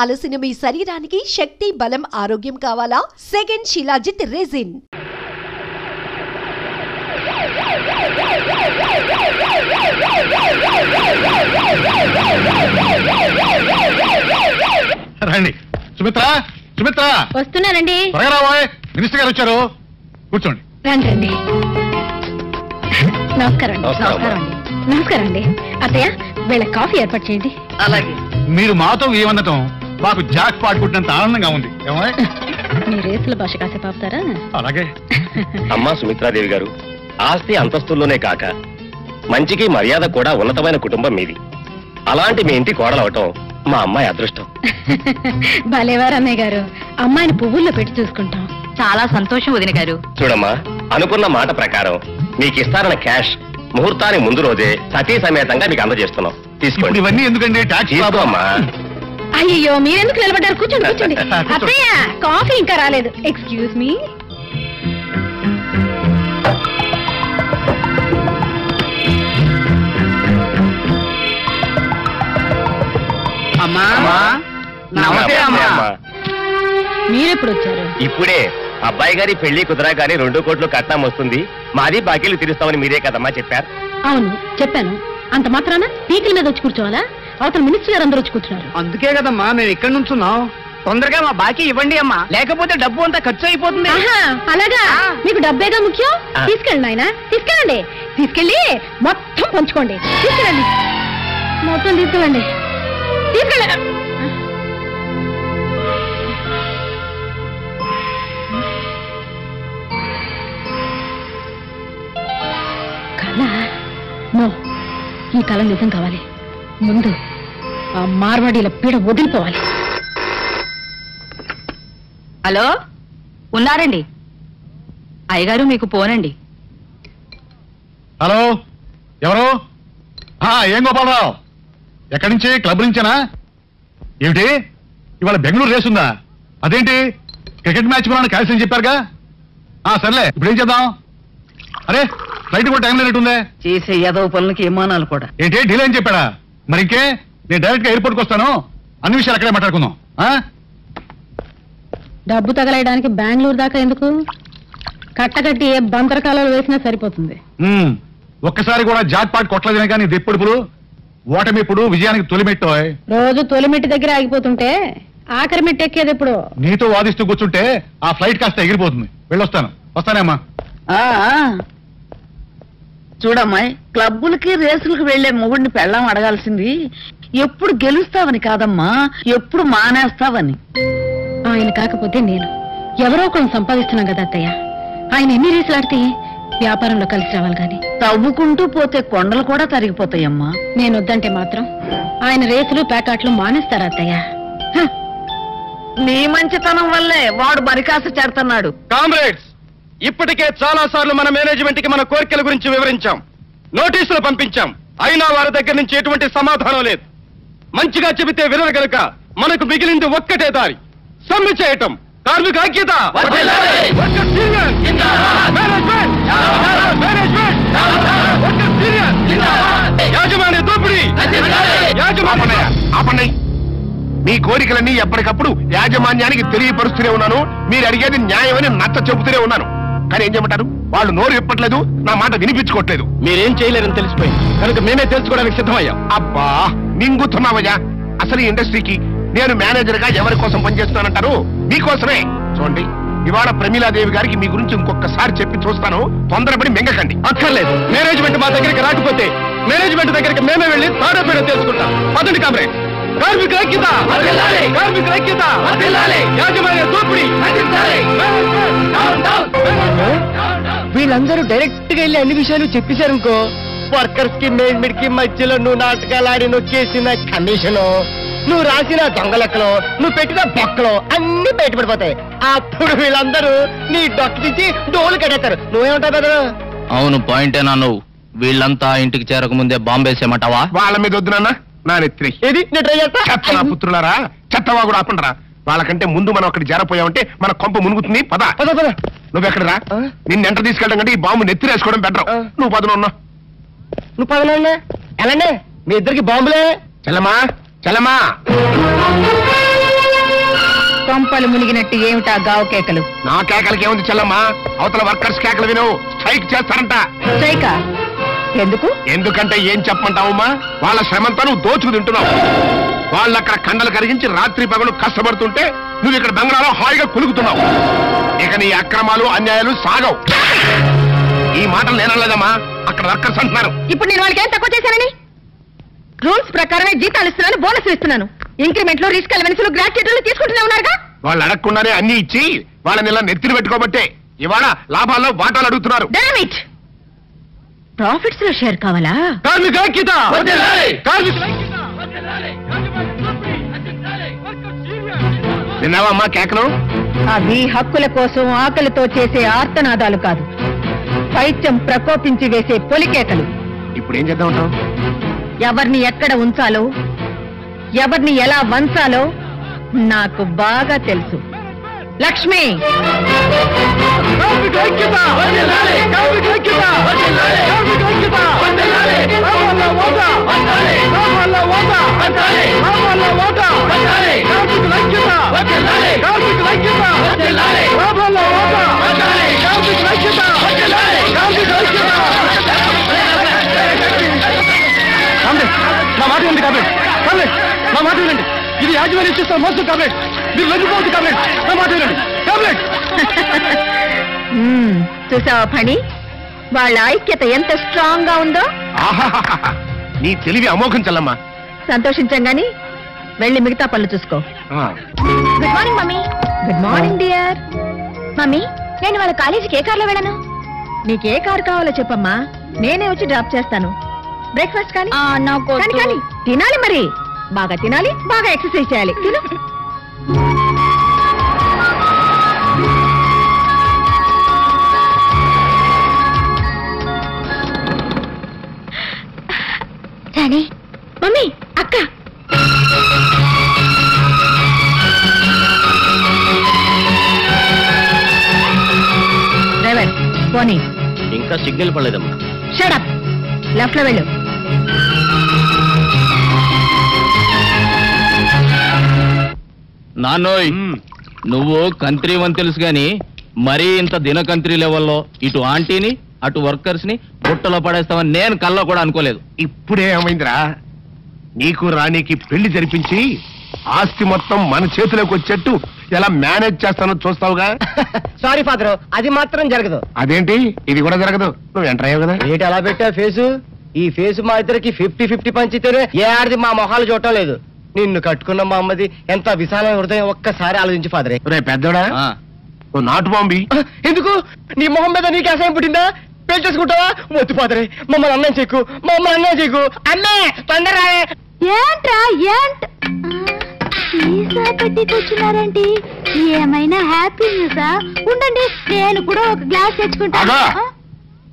అలసిన మీ శరీరానికి శక్తి, బలం, ఆరోగ్యం కావాలా? Second shilajit resin. రండి. సుమిత్ర, సుమిత్ర వస్తున్నానండి. మినిస్టర్ గారు వచ్చారు, కూర్చోండి. రండి. నమస్కారం అండి. నమస్కారం అండి. అత్తయ్య, వీళ్ళ కాఫీ ఏర్పాటు చేయండి. అలాగే. మీరు మాతో ఏమనటం మాకు జాక్ పాడుకుంటున్నంత ఆనందంగా ఉంది. మీ రేసుల భాష కాసేపు ఆపుతారా? అలాగే. అమ్మా సుమిత్రాదేవి గారు, ఆస్తి అంతస్తుల్లోనే కాక మంచికి మర్యాద కూడా ఉన్నతమైన కుటుంబం మీది. అలాంటి మీ ఇంటి కోడలవటం మా అమ్మాయి అదృష్టం. భలేవారు అన్నయ్య గారు, అమ్మాయిని పువ్వుల్లో పెట్టి చూసుకుంటాం. చాలా సంతోషం వదిన గారు. చూడమ్మా, అనుకున్న మాట ప్రకారం మీకు ఇస్తారన్న క్యాష్ ముహూర్తానికి ముందు రోజే సతీ సమేతంగా మీకు అందజేస్తున్నాం. తీసుకోండి. ఇవన్నీ ఎందుకండి? తీసుకోమ్మా. అయ్యో, మీరెందుకు నిలబడ్డారు? కూర్చోండి కూర్చోండి. అత్తయ్య, కాఫీ ఇంకా రాలేదు. Excuse me. మీరెప్పుడు వచ్చారు? ఇప్పుడే. అబ్బాయి గారి పెళ్లి కుదరగానే 2 కోట్లు కట్నం వస్తుంది, మాది బాకీలు తీరుస్తామని మీరే కదమ్మా చెప్పారు. అవును చెప్పాను. అంత మాత్రాన పీకల మీద వచ్చి కూర్చోవాలా? అవతల మినిస్టర్ గారు అందరూ వచ్చి కూర్చున్నారు. అందుకే కదమ్మా మేము ఇక్కడ నుంచున్నాం. తొందరగా మా బాకీ ఇవ్వండి అమ్మా, లేకపోతే డబ్బు అంతా ఖర్చు అయిపోతుంది. అలాగా? మీకు డబ్బేగా ముఖ్యం. తీసుకెళ్ళండి ఆయన, తీసుకెళ్ళండి. తీసుకెళ్ళి మొత్తం పంచుకోండి. తీసుకెళ్ళండి, మొత్తం తీసుకెళ్ళండి. తీసుకెళ్ళండి. ఈ కళ నిజం కావాలి. ముందు ఆ మార్వాడీల పీడ వదిలిపోవాలి. హలో, ఉన్నారండి అయ్యగారు? మీకు పోనండి. హలో, ఎవరు? ఏం గోపాలరావు, ఎక్కడి నుంచి? క్లబ్ నుంచేనా? ఏమిటి ఇవాళ బెంగళూరు రేస్ ఉందా? అదేంటి, క్రికెట్ మ్యాచ్ కూడా క్యాన్సిల్ చెప్పారుగా? సర్లే, ఇప్పుడు ఏం చేద్దాం? అరే, ఫ్లైట్ కూడా టైం లేనట్టుందే. చేసే యాదవ పనులకి విమానాలు కూడా. ఏంటి, డీల్ అని చెప్పాడా? మరి ఇంకే, నేను డైరెక్ట్ గా ఎయిర్పోర్ట్కి వస్తాను. అన్ని విషయాలు అక్కడే మాట్లాడుకుందాం. డబ్బు తగలేయడానికి బెంగళూరు దాకా ఎందుకు? కట్టకట్టి ఏ బంతరకాలలో వేసినా సరిపోతుంది. ఒక్కసారి కూడా జాక్ పాట్ కొట్టలేదనే కానీ దెప్పుడుపులు ఓటమిప్పుడు విజయానికి తొలిమెట్టు. రోజు తొలిమెట్టి దగ్గర ఆగిపోతుంటే ఆఖరి మెట్టు ఎక్కేది ఎప్పుడు? నీతో వాదిస్తూ కూర్చుంటే ఆ ఫ్లైట్ కాస్త ఎగిరిపోతుంది. వెళ్ళొస్తాను. వస్తానేమ్మా. చూడమ్మాయి, క్లబ్బులకి రేసులకు వెళ్లే మొగుడిని పెళ్ళాం అడగాల్సింది ఎప్పుడు గెలుస్తావని కాదమ్మా, ఎప్పుడు మానేస్తావని. ఆయన కాకపోతే నేను ఎవరో ఒకరు సంపాదిస్తున్నాం కదా అత్తయ్య. ఆయన ఎన్ని రేసులాడితే వ్యాపారంలో కలిసి రావాలి గాని. తవ్వుకుంటూ పోతే కొండలు కూడా తరిగిపోతాయమ్మా. నేను వద్దంటే మాత్రం ఆయన రేసులు ప్యాకాట్లు మానేస్తారా అత్తయ్య? నీ మంచితనం వల్లే వాడు బరికాస చేడుతున్నాడు. కామ్రేడ్స్, ఇప్పటికే చాలా సార్లు మన మేనేజ్మెంట్ కి మన కోరికల గురించి వివరించాం, నోటీసులు పంపించాం. అయినా వారి దగ్గర నుంచి ఎటువంటి సమాధానం లేదు. మంచిగా చెబితే వినరు గనుక మనకు మిగిలింది ఒక్కటే దారి, సమ్మె చేయటం. కార్మిక ఐక్యత, యాజమాన్య దోపిడీ. ఆపండి. మీ కోరికలన్నీ ఎప్పటికప్పుడు యాజమాన్యానికి తెలియపరుస్తూనే ఉన్నాను. మీరు అడిగేది న్యాయమని నచ్చ చెబుతూనే ఉన్నాను. కానీ ఏం చెప్పమంటారు? వాళ్ళు నోరు ఇప్పట్లేదు, నా మాట వినిపించుకోవట్లేదు. మీరేం చేయలేరని తెలిసిపోయింది కనుక మేమే తెలుసుకోవడానికి సిద్ధమయ్యాం. అబ్బా, మింగుతున్నావయ్యా. అసలు ఈ ఇండస్ట్రీకి నేను మేనేజర్ గా ఎవరి కోసం పనిచేస్తానంటారు? మీకోసమే. చూడండి, ఇవాళ ప్రమీలాదేవి గారికి మీ గురించి ఇంకొకసారి చెప్పి చూస్తాను. తొందరపడి మింగకండి. అక్కర్లేదు. మేనేజ్మెంట్ మా దగ్గరికి రాకపోతే మేనేజ్మెంట్ దగ్గరికి మేమే వెళ్ళి తాడోపేడో తెలుసుకుంటాం. పదండి కామ్రేడ్. కార్మిక ఐక్యత, కార్మిక ఐక్యత, యాజమాన్య దోపిడీ. వీళ్ళందరూ డైరెక్ట్ గా వెళ్ళి అన్ని విషయాలు చెప్పేశారనుకో, వర్కర్స్ కి మేనేజ్మెంట్ కి మధ్యలో నువ్వు నాటకాలు ఆడి నొక్కేసిన కమిషను, నువ్వు రాసిన దొంగలెక్కలు, నువ్వు పెట్టిన బొక్కలు అన్ని బయటపడిపోతాయి. అప్పుడు వీళ్ళందరూ నీ డొక్కించి డోలు కట్టేస్తారు. నువ్వేమంటావు బెదరు? అవును, పాయింటేనా నువ్వు? వీళ్ళంతా ఇంటికి చేరక ముందే బాంబేసేమంటావా? వాళ్ళ మీద వద్దునన్నా, నా నెత్తిరి. ఏది నేను ట్రై చేస్తా. చెత్తనా పుత్రులారా, చెత్తవా కూడా ఆపండరా. వాళ్ళకంటే ముందు మనం అక్కడ జారపోయామంటే మన కొంప మునుగుతుంది. పద పద పద. నువ్వెక్కడరా? నిన్ను ఎంట తీసుకెళ్ళడం కంటే ఈ బాంబు నెత్తిరేసుకోవడం బెటర్. నువ్వు పదను ఉన్నా. నువ్వు పదనండి. ఎలాండి మీ ఇద్దరికి బాంబులే. చల్లమా, చల్లమా. కొంపలు మునిగినట్టు ఏమిటా గావు కేకలు? నా కేకలకి ఏముంది చెల్లమ్మా, అవతల వర్కర్స్ కేకలు విను. స్ట్రైక్ చేస్తారంట. స్ట్రైకా? ఎందుకు? ఎందుకంటే ఏం చెప్పమంటావమ్మా, వాళ్ళ శ్రమంతా నువ్వు దోచుకు తింటున్నావు. వాళ్ళు అక్కడ కండలు కరిగించి రాత్రి పగలు కష్టపడుతుంటే నువ్వు ఇక్కడ బంగ్లాలో హాయిగా కులుకుతున్నావు. ఇక నీ అక్రమాలు అన్యాయాలు సాగవు. ఈ మాటలు నేనలేదమ్మా, అక్కడ వర్కర్స్ అంటున్నారు. ఇప్పుడు నేను వాళ్ళకి ఏం తక్కువ చేశానని? రూల్స్ ప్రకారమే జీతాలు ఇస్తున్నాను, బోనస్ ఇస్తున్నాను. ఇంక్రిమెంట్లు, రిస్క్ అలవెన్సులు, గ్రాట్యుటీలు తీసుకుంటూనే ఉన్నారుగా. వాళ్ళు అడగకుండానే అన్ని ఇచ్చి వాళ్ళని ఇలా నెత్తిని పెట్టుకోబట్టే ఇవాళ లాభాల్లో వాటాలు అడుగుతున్నారు. ప్రాఫిట్స్ లో షేర్ కావాలా? విన్నావమ్మా కేకలు? అవి హక్కుల కోసం ఆకలితో చేసే ఆర్తనాదాలు కాదు, పైత్యం ప్రకోపించి వేసే పొలికేకలు. ఇప్పుడు ఏం చేద్దాం ఉంటావు? ఎవరిని ఎక్కడ ఉంచాలో, ఎవరిని ఎలా వంచాలో నాకు బాగా తెలుసు. లక్ష్మి, నా మాట ఉంది కాబట్టి నా మాట వినండి. ఇది యాజమాన్యం చేస్తున్న మోసం టాబ్లెట్. మీరు వెళ్ళిపోవద్దు టాబ్లెట్. నా మాట వినండి టాబ్లెట్. చూసావా ఫణి, వాళ్ళ ఐక్యత ఎంత స్ట్రాంగ్ గా ఉందో. నీ తెలివి అమోఘం చెల్లమ్మా. సంతోషించాం గాని వెళ్ళి మిగతా పనులు చూసుకో. Good morning mummy. Good morning dear. Mummy, నేను వాళ్ళ కాలేజీకి ఏ కార్లో వెళ్ళను? నీకే కారు కావాలో చెప్పమ్మా, నేనే వచ్చి డ్రాప్ చేస్తాను. బ్రేక్ఫాస్ట్ కానీ? నాకు కానీ తినాలి, మరి బాగా తినాలి, బాగా ఎక్సర్సైజ్ చేయాలి. తిను. రాణి, మమ్మీ, అక్క. డ్రైవర్ పోనీ. ఇంకా సిగ్నల్ పడలేదమ్మా. Shut up. లెఫ్ట్ లో వెళ్ళు. నాన్నోయ్, నువ్వు కంత్రి అని తెలుసు గాని మరీ ఇంత దినకంత్రి లెవెల్లో ఇటు ఆంటీని అటు వర్కర్స్ ని బుట్టలో పడేస్తామని నేను కల్లో కూడా అనుకోలేదు. ఇప్పుడే ఏమైందిరా, నీకు రాణికి పెళ్లి జరిపించి ఆస్తి మొత్తం మన చేతిలోకి వచ్చేట్టు ఎలా మేనేజ్ చేస్తానో చూస్తావుగా. సారీ ఫాదర్, అది మాత్రం జరగదు. అదేంటి, ఇది కూడా జరగదు? నువ్వు ఎంటర్ అయ్యావు కదా. ఏంటి అలా పెట్టా ఫేసు? ఈ ఫేసు మా ఇద్దరికి 50-50 పంచితేనే ఏ ఆడిది మా మొహాలు చూడటం లేదు. నిన్ను కట్టుకున్న మా అమ్మది ఎంత విశాలమైన హృదయం, ఒక్కసారి ఆలోచించి ఫాదరే. రే పెద్దోడా, నువ్వు నాటు బాంబి. ఎందుకు? నీ మొహం మీద నీకు అసహ్యం పుట్టిందా? పెళ్లి చేసుకుంటావా? వద్దు ఫాదరే, మమ్మల్ని అన్నం చేయకు, మమ్మల్ని అన్నం చేయకు. అన్నే తొందర. ఏంట్రా ఏంట్ సీసా పెట్టి కూర్చున్నారండి? ఏమైనా హ్యాపీ న్యూసా? ఉండండి, నేను కూడా ఒక గ్లాస్ తెచ్చుకుంటాను.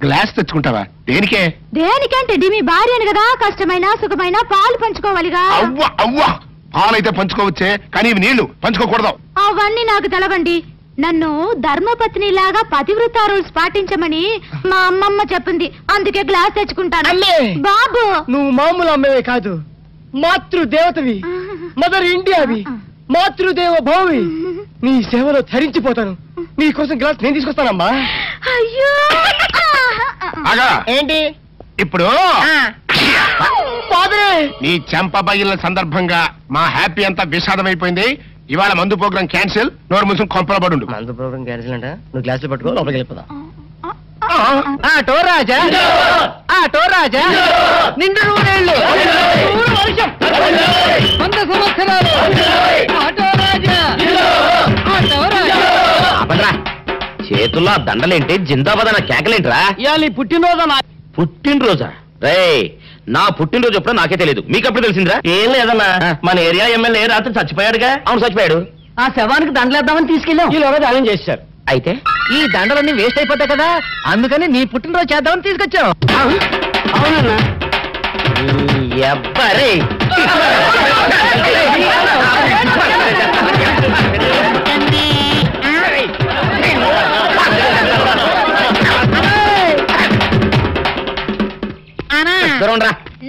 గ్లాస్ తెచ్చుకుంటావా? దేనికే? దేనికంటే మీ భార్యను కదా, కష్టమైన సుఖమైన పాలు పంచుకోవాలిగా. అవ్వా అవ్వా, పాలైతే పంచుకోవచ్చే, కానీ ఇవి నీళ్లు పంచుకోకూడదు. అవన్నీ నాకు తెలవండి. నన్ను ధర్మపత్ని లాగా పతివ్రత రూల్స్ పాటించమని మా అమ్మమ్మ చెప్పింది, అందుకే గ్లాస్ తెచ్చుకుంటాను. బాబు, నువ్వు మామూలు అమ్మవే కాదు, మాతృదేవతవి, మదర్ ఇండియావి, మాతృదేవ భౌమి. నీ సేవలో ధరించిపోతాను. నీ కోసం గ్లాస్ నేను తీసుకొస్తానమ్మా. అయ్యో ఏంటి ఇప్పుడు నీ చెంప పగిలిన సందర్భంగా మా హ్యాపీ అంతా విషాదమైపోయింది. ఇవాళ మందు ప్రోగ్రాం క్యాన్సిల్. నోరు ముసుగు కొంపల పడు. మందు ప్రోగ్రాం క్యాన్సిల్ అంట. నువ్వు గ్లాసులు పట్టుకో, లోపలికి వెళ్ళిపోదా. రాజా, రాజా, నిండు నూనెళ్ళు, 100 సంవత్సరాలు. చేతుల్లో దండలేంటి, జిందాబాద్ అన్న కేకలేంట్రా? పుట్టినరోజా? రే, నా పుట్టినరోజు ఎప్పుడో నాకే తెలియదు, మీకప్పుడు తెలిసిందిరా? ఏం లేదన్నా, మన ఏరియా ఎమ్మెల్యే రాత్రి చచ్చిపోయాడుగా. అవును, చచ్చిపోయాడు. ఆ శవానికి దండలేద్దామని తీసుకెళ్ళాం. ఈలోగా దానం చేశారు. అయితే ఈ దండలన్నీ వేస్ట్ అయిపోతాయి కదా, అందుకని నీ పుట్టినరోజు చేద్దామని తీసుకొచ్చాం. అవునన్నా. ఎవ్వరే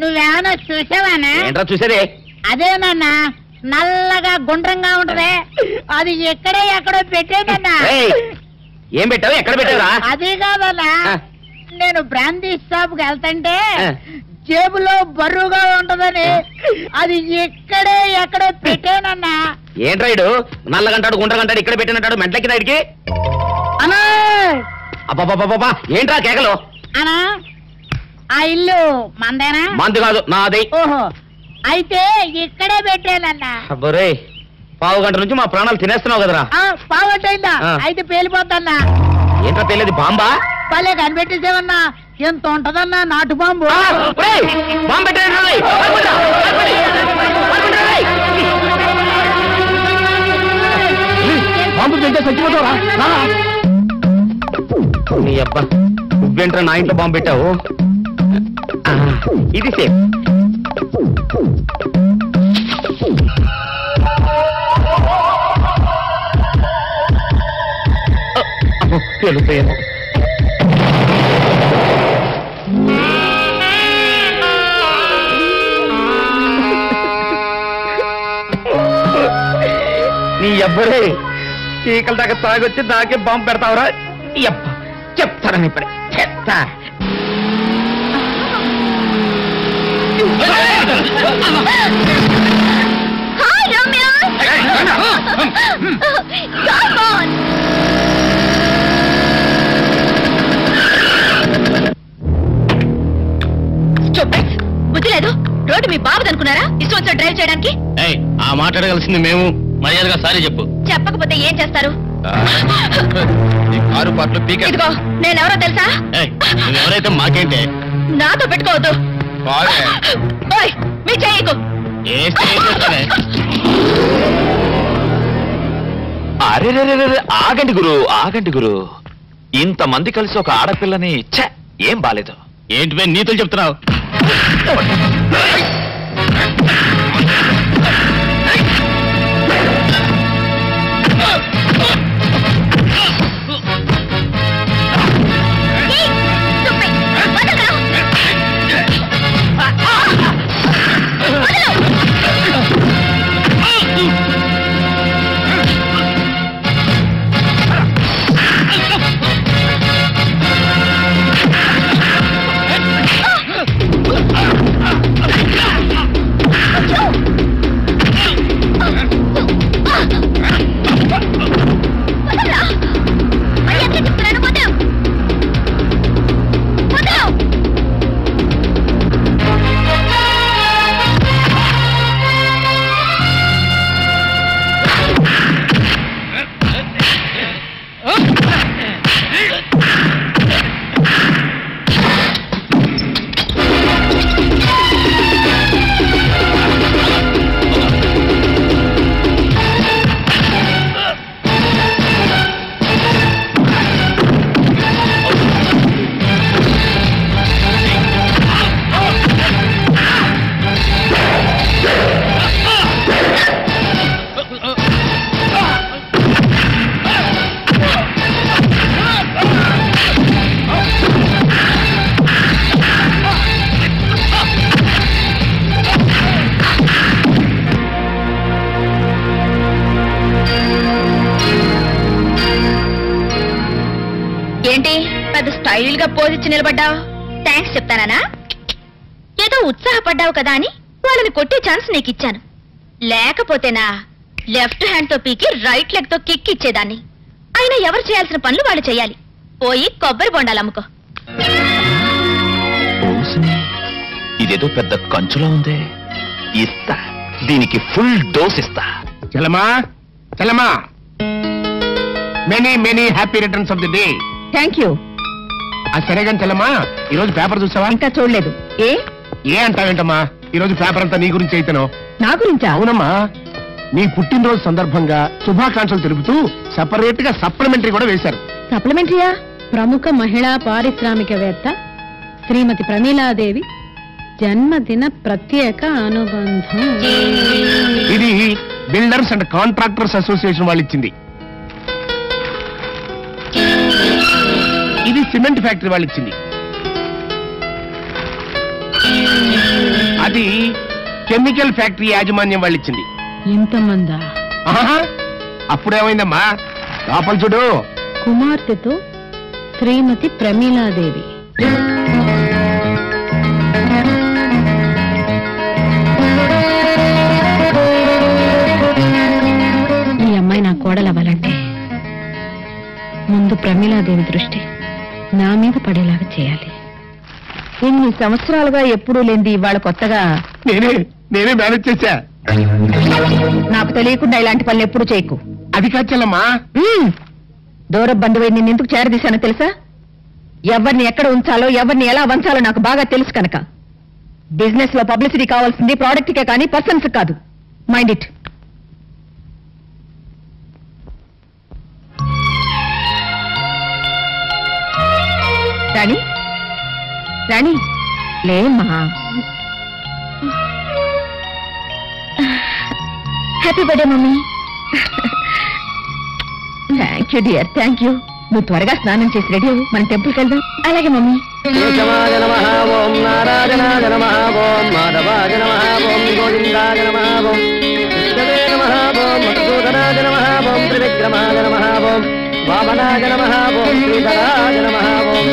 నువ్వేమన్నా చూసావానా? ఏంట్రా చూసేదే? అదేనన్నా, నల్లగా గుండ్రంగా ఉంటదే అది ఎక్కడో పెట్టేదన్నా. ఏం పెట్టావు? ఎక్కడ పెట్టావురా? అది కాదన్నా, నేను బ్రాందీ షాప్ కి వెళ్తుంటే జేబులో బరువుగా ఉంటదని అది ఎక్కడో పెట్టానన్నా. ఏంట్రాయుడు నల్లగంటాడు గుండ్రగంటాడు ఇక్కడ పెట్టినట్టాడు మెంట్లకి నాయుడికి? అన్నా అబ్బాబాబాబా ఏంట్రా కేకలు? అన్నా ఆ ఇల్లు మందేనా? మంది కాదు నాది. ఓహో, అయితే ఇక్కడే పెట్టానన్నా. అబ్బరే, పావు గంట నుంచి మా ప్రాణాలు తినేస్తున్నావు కదరా. పావట్టయిందా? అయితే పేలిపోతాన్నా. ఏంట్రా పేలేది? బాంబా? పలే కనిపెట్టేసేవన్నా, ఎంత ఉంటదన్నా నాటు బాంబు. బాంబు పెట్టండి. బాంబు తింటే చచ్చిపోతావరా? నీ అబ్బా, నువ్వేంట్రా నా ఇంట్లో బాంబు పెట్టావు? ఇది సేఫ్. తెలుస్తాయేమో. నీ అబ్బరే, చీకల దాకా తాగొచ్చి నాకే బాంబు పెడతావురా? అబ్బ చెప్తారని ఇప్పుడే చెప్తా. బుద్ధి లేదు. రోడ్డు మీ బాబుది అనుకున్నారా ఇష్టం వచ్చిన డ్రైవ్ చేయడానికి? ఆ మాట్లాడగలసింది మేము. మర్యాదగా సారీ చెప్పు. చెప్పకపోతే ఏం చేస్తారు? కారు పాటలు పీక. ఇదిగో నేనెవరో తెలుసా? ఎవరైతే మాకేంటే? నాతో పెట్టుకోవద్దు. మీ చేయకు. అరే ఆగండి గురు. ఇంతమంది కలిసి ఒక ఆడపిల్లని ఏం బాలేదు. ఏంటి నీతులు చెప్తున్నావు? ఏంటి పెద్ద స్టైల్ గా పోజిచ్చి నిలబడ్డావు? థ్యాంక్స్ చెప్తానా? ఏదో ఉత్సాహపడ్డావు కదా అని వాళ్ళని కొట్టే ఛాన్స్ నీకు ఇచ్చాను. లేకపోతేనా లెఫ్ట్ హ్యాండ్ తో పీకి రైట్ లెగ్ తో కిక్ ఇచ్చేదాన్ని. అయినా ఎవరు చేయాల్సిన పనులు వాళ్ళు చేయాలి. పోయి కొబ్బరి బొండాలు అమ్ముకో. ఇదేదో పెద్ద కంచులా ఉంది. ఇస్తా, దీనికి ఫుల్ డోస్ ఇస్తా. చలమా many happy returns of the day. Thank you. సరే కానీ చలమా, ఈరోజు పేపర్ చూసావా? ఇంకా చూడలేదు. ఏ అంటావేంటమ్మా? ఈరోజు పేపర్ అంతా నీ గురించి అయితేనో. నా గురించా? అవునమ్మా, నీ పుట్టినరోజు సందర్భంగా శుభాకాంక్షలు తెలుపుతూ సెపరేట్ గా సప్లిమెంటరీ కూడా వేశారు. సప్లిమెంటరీయా? ప్రముఖ మహిళా పారిశ్రామికవేత్త శ్రీమతి ప్రమీలాదేవి జన్మదిన ప్రత్యేక అనుబంధం. ఇది బిల్డర్స్ అండ్ కాంట్రాక్టర్స్ అసోసియేషన్ వాళ్ళు ఇచ్చింది. ఇది సిమెంట్ ఫ్యాక్టరీ వాళ్ళు ఇచ్చింది. అది కెమికల్ ఫ్యాక్టరీ యాజమాన్యం వాళ్ళు ఇచ్చింది. ఇంతమందా? అప్పుడేమైందమ్మా? లోపల చూడు. కుమార్తెతో శ్రీమతి ప్రమీలాదేవి. ఈ అమ్మాయి నా కోడలవ్వాలంటే ముందు ప్రమీలాదేవి దృష్టి నా మీద పడేలాగా చేయాలి. ఇన్ని సంవత్సరాలుగా ఎప్పుడూ లేనిది ఇవాళ కొత్తగా నేనే మేనేజ్ చేశా. నాకు తెలియకుండా ఇలాంటి పనులు ఎప్పుడు చేయకు. అది కాచెల్లమ్మా. దూర బంధువై నిన్నెందుకు చేరదీశానో తెలుసా? ఎవరిని ఎక్కడ ఉంచాలో ఎవరిని ఎలా వంచాలో నాకు బాగా తెలుసు కనుక. బిజినెస్ లో పబ్లిసిటీ కావాల్సింది ప్రోడక్ట్కే కానీ పర్సన్స్ కాదు. Mind it. రాణి రాణి లేమ్మా. Happy birthday mummy. Thank you dear, thank you. నువ్వు త్వరగా స్నానం చేసి రెడీ అవ్వు, మన టెంపుల్కి వెళ్దాం. అలాగే మమ్మీ. కేశవాయ నమః ఓం నారాయణాయ నమః ఓం మాధవాయ నమః ఓం గోవిందాయ నమః ఓం విష్ణవే నమః ఓం మధుసూదనాయ నమః ఓం త్రివిక్రమాయ నమః ఓం వామనాయ నమః ఓం శ్రీధరాయ నమః ఓం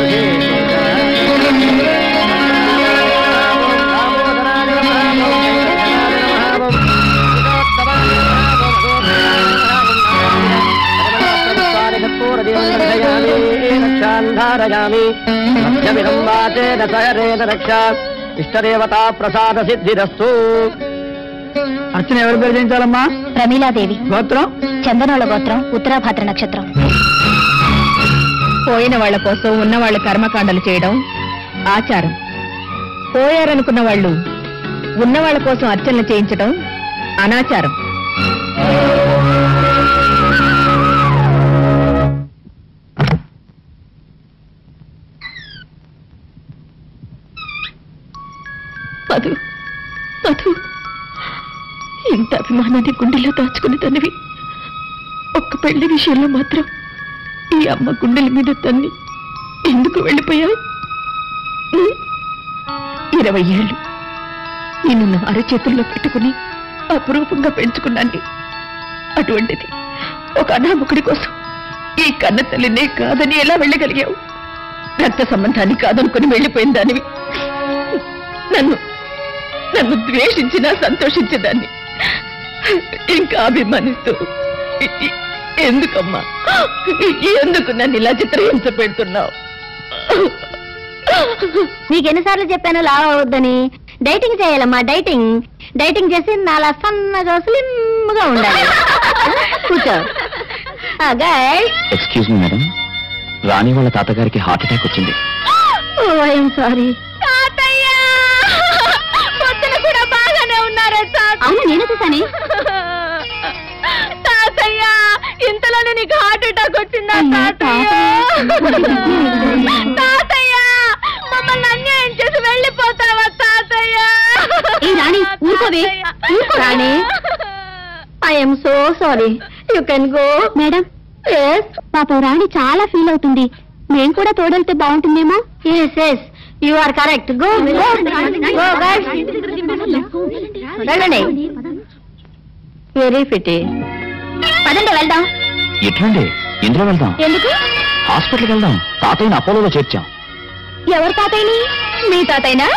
ఇష్టదేవతా ప్రసాద సిద్ధిరస్తు. అర్చన ఎవరు పేరు చేయించాలమ్మా? ప్రమీలాదేవి. గోత్రం? చందనోళ గోత్రం, ఉత్తరాభాద్ర నక్షత్రం. పోయిన వాళ్ల కోసం ఉన్న వాళ్ళ కర్మకాండలు చేయడం ఆచారం. పోయారనుకున్న వాళ్ళు ఉన్న వాళ్ళ కోసం అర్చనలు చేయించడం అనాచారం. మధు, మధు, ఇంత అభిమానాన్ని గుండెల్లో దాచుకుని తనవి ఒక్క పెళ్లి విషయంలో మాత్రం ఈ అమ్మ గుండెల మీద తన్ని ఎందుకు వెళ్ళిపోయావు? 20 ఏళ్ళు నేను నా అరచేతుల్లో పెట్టుకుని అపురూపంగా పెంచుకున్నాను. అటువంటిది ఒక అనామకుడి కోసం ఈ కన్న తల్లినే కాదని ఎలా వెళ్ళగలిగావు? రక్త సంబంధాన్ని కాదనుకుని వెళ్ళిపోయిన దానివి నన్ను నన్ను ద్వేషించినా సంతోషించేదాన్ని. ఇంకా అభిమానిస్తూ ఎందుకమ్మా, ఎందుకు నన్ను ఇలా చిత్రహింస పెడుతున్నావు? నీకెన్నిసార్లు చెప్పాను లావ్ అవద్దని. డైటింగ్ చేయాలమ్మా, డైటింగ్. డైటింగ్ చేసి నాలా సన్నగా స్లిమ్ గా ఉండాలి. కూర్చో. ఎక్స్క్యూజ్ మీ మేడం, రాణి వాళ్ళ తాతగారికి హార్ట్ అటాక్ వచ్చింది. ఓ ఐఎమ్ సారీ. పొద్దున కూడా బాగానే ఉన్నారా? అవును, నేను చూసానే. తాతయ్య, ఇంతలోనే నీకు హార్ట్ అటాక్ వచ్చిందా? తాతయ్య, మమ్మల్ని అన్యాయం చేసి వెళ్ళిపోతావా తాతయ్య? రాణి ఊరుకోవే. Rani, I'm so sorry. You can go. Madam, పాపం రాణి చాలా ఫీల్ అవుతుంది. మేము కూడా తోడెళ్తే బాగుంటుందేమో. Yes yes, you are correct. Go go go guys. రండి. వెరీ ఫిటీ. పదండి వెళ్దాం. ఎట్లండి? ఇందులో వెళ్దాం. ఎందుకు? హాస్పిటల్కి వెళ్దాం. తాతయ్యని అపోలోలో చేర్చాం. ఎవరు తాతయ్యని? మీ తాతయ్యనా?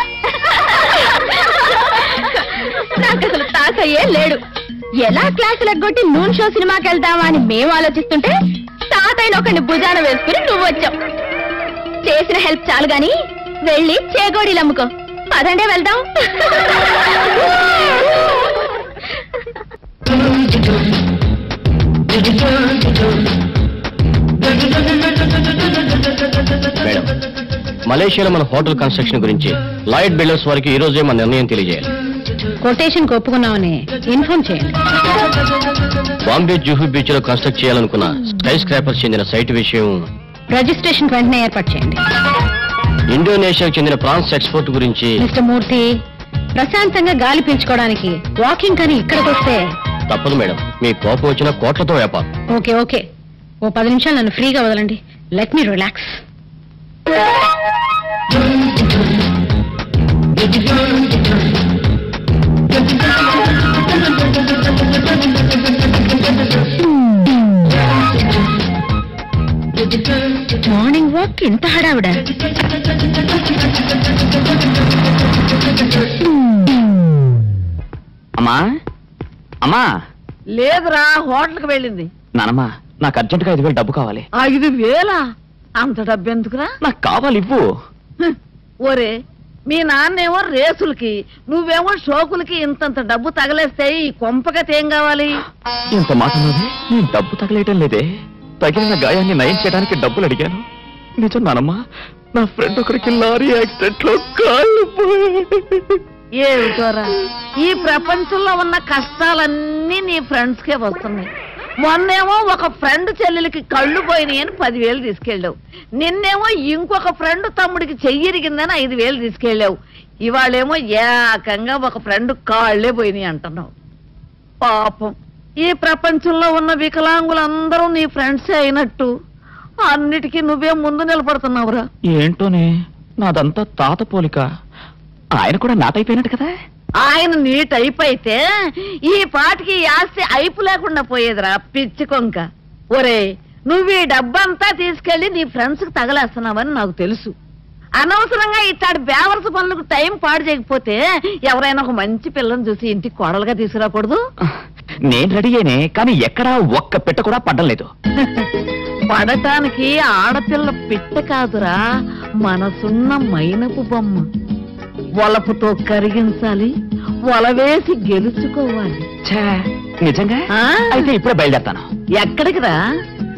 నాకు అసలు తాతయ్యే లేడు. ఎలా క్లాసులకు కొట్టి నూన్ షో సినిమాకి వెళ్దామా అని మేము ఆలోచిస్తుంటే తాతయ్యని ఒకరిని భుజాన వేసుకుని నువ్వు వచ్చావు. చేసిన హెల్ప్ చాలు గాని వెళ్ళి చేగోడీలు అమ్ముకో. పదండే వెళ్దాం. మేడం, మలేషియాలో మన హోటల్ కన్స్ట్రక్షన్ గురించి లాయిడ్ బిల్డర్స్ వారికి ఈ రోజే మన నిర్ణయం తెలియజేయాలి. కొటేషన్ ఒప్పుకున్నామని ఇన్ఫార్మ్ చేయండి. బాంబే జూహు బీచ్ లో కన్స్ట్రక్ట్ చేయాలనుకున్న స్కై స్క్రాపర్స్ చెందిన సైట్ విషయం రిజిస్ట్రేషన్ వెంటనే ఏర్పాటు చేయండి. ఇండోనేషియాకు చెందిన ప్రాన్స్ ఎక్స్పోర్ట్ గురించి మిస్టర్ మూర్తి, ప్రశాంతంగా గాలి పీల్చుకోవడానికి వాకింగ్ కానీ ఇక్కడికి వస్తే తప్పదు మేడం. మీ కోపం వచ్చిన కోట్లతో వ్యాపారం. ఓకే ఓకే, ఓ 10 నిమిషాలు నన్ను ఫ్రీగా వదలండి. Let me relax. Morning walk ఇంత హడావిడ. అమ్మా అమ్మా లేదురా, హోటల్కి వెళ్ళింది. నానమ్మా నాకు అర్జెంటుగా 5,000 డబ్బు కావాలి. 5,000? అంత డబ్బు ఎందుకురా? నాకు కావాలి, ఇవ్వు. ఒరే, మీ నాన్నేమో రేసులకి, నువ్వేమో షోకులకి ఇంతంత డబ్బు తగలేస్తే ఈ కొంపకత ఏం కావాలి? ఇంత మాట ఉన్నది, నేను డబ్బు తగలేయటం లేదే. తగిలిన గాయాన్ని నయం చేయడానికి డబ్బులు అడిగాను. నిజం నానమ్మా, నా ఫ్రెండ్ ఒకరికి లారీ యాక్సిడెంట్ లో కాళ్ళు ఏమిటోరా, ఈ ప్రపంచంలో ఉన్న కష్టాలన్నీ నీ ఫ్రెండ్స్ కే వస్తున్నాయి. మొన్నేమో ఒక ఫ్రెండ్ చెల్లెలకి కళ్ళు పోయినాయి అని 10,000 తీసుకెళ్ళావు. నిన్నేమో ఇంకొక ఫ్రెండ్ తమ్ముడికి చెయ్యిరిగిందని 5,000 తీసుకెళ్ళావు. ఇవాళేమో ఏకంగా ఒక ఫ్రెండ్ కాళ్లే పోయినాయి అంటున్నావు. పాపం, ఈ ప్రపంచంలో ఉన్న వికలాంగులందరూ నీ ఫ్రెండ్సే అయినట్టు అన్నిటికీ నువ్వే ముందు నిలబడుతున్నావురా. ఏంటోనే, నాదంతా తాత పోలిక. ఆయన కూడా నాటైపోయినట్టు కదా. ఆయన నీ టైప్ అయితే ఈ పాటికి ఈ ఆస్తి అయిపు లేకుండా పోయేదిరా పిచ్చి కొంక. ఒరే, నువ్వు ఈ డబ్బంతా తీసుకెళ్లి నీ ఫ్రెండ్స్ కి తగలేస్తున్నావని నాకు తెలుసు. అనవసరంగా ఇట్లాంటి బేవర్స్ పనులకు టైం పాడు చేయకపోతే ఎవరైనా ఒక మంచి పిల్లని చూసి ఇంటికి కోడలుగా తీసుకురాకూడదు? నేను రెడీ అయినే, కానీ ఎక్కడా ఒక్క పెట్ట కూడా పడ్డం లేదు. పడటానికి ఆడపిల్ల పిట్ట కాదురా, మనసున్న మైనపు బొమ్మ. వలపుతో కరిగించాలి, వలవేసి గెలుచుకోవాలి. నిజంగా? అయితే ఇప్పుడే బయలుదేరతాను. ఎక్కడికి రా?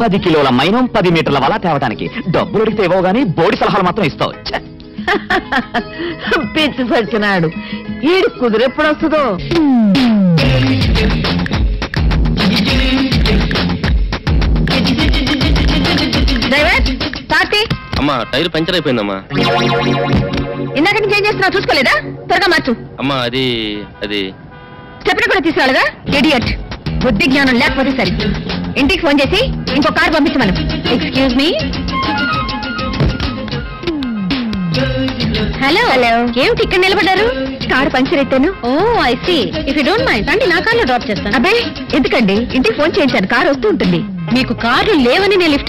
10 కిలోల మైనం 10 మీటర్ల వల తేవడానికి. డబ్బులు అడిగితే ఇవ్వవు గానీ బోడి సలహాలు మాత్రం ఇస్తావు. పిచ్చి సచ్చినాడు, ఈడు కుదిరెప్పుడు వస్తుందో. అమ్మా, టైర్ పంచర్ అయిపోయిందమ్మా. ఇందాక నుంచి ఏం చేస్తున్నావు చూసుకోలేదా? త్వరగా మార్చు. అమ్మా, అది చెప్పిన కూడా తీసుకురాలేదా? ఇడియట్, బుద్ధి జ్ఞానం లేకపోతే సరి. ఇంటికి ఫోన్ చేసి ఇంకో కారు పంపించమను. Excuse me. హలో హలో, ఏమిటి ఇక్కడ నిలబడ్డారు? కారు పంచర్ అయితేను. Oh I see. If you don't mind రండి, నా కార్లో డ్రాప్ చేస్తాను. అబ్బే ఎందుకండి, ఇంటికి ఫోన్ చేయించాను, కారు వస్తూ ఉంటుంది. మీకు కార్లు లేవని నేను లిఫ్ట్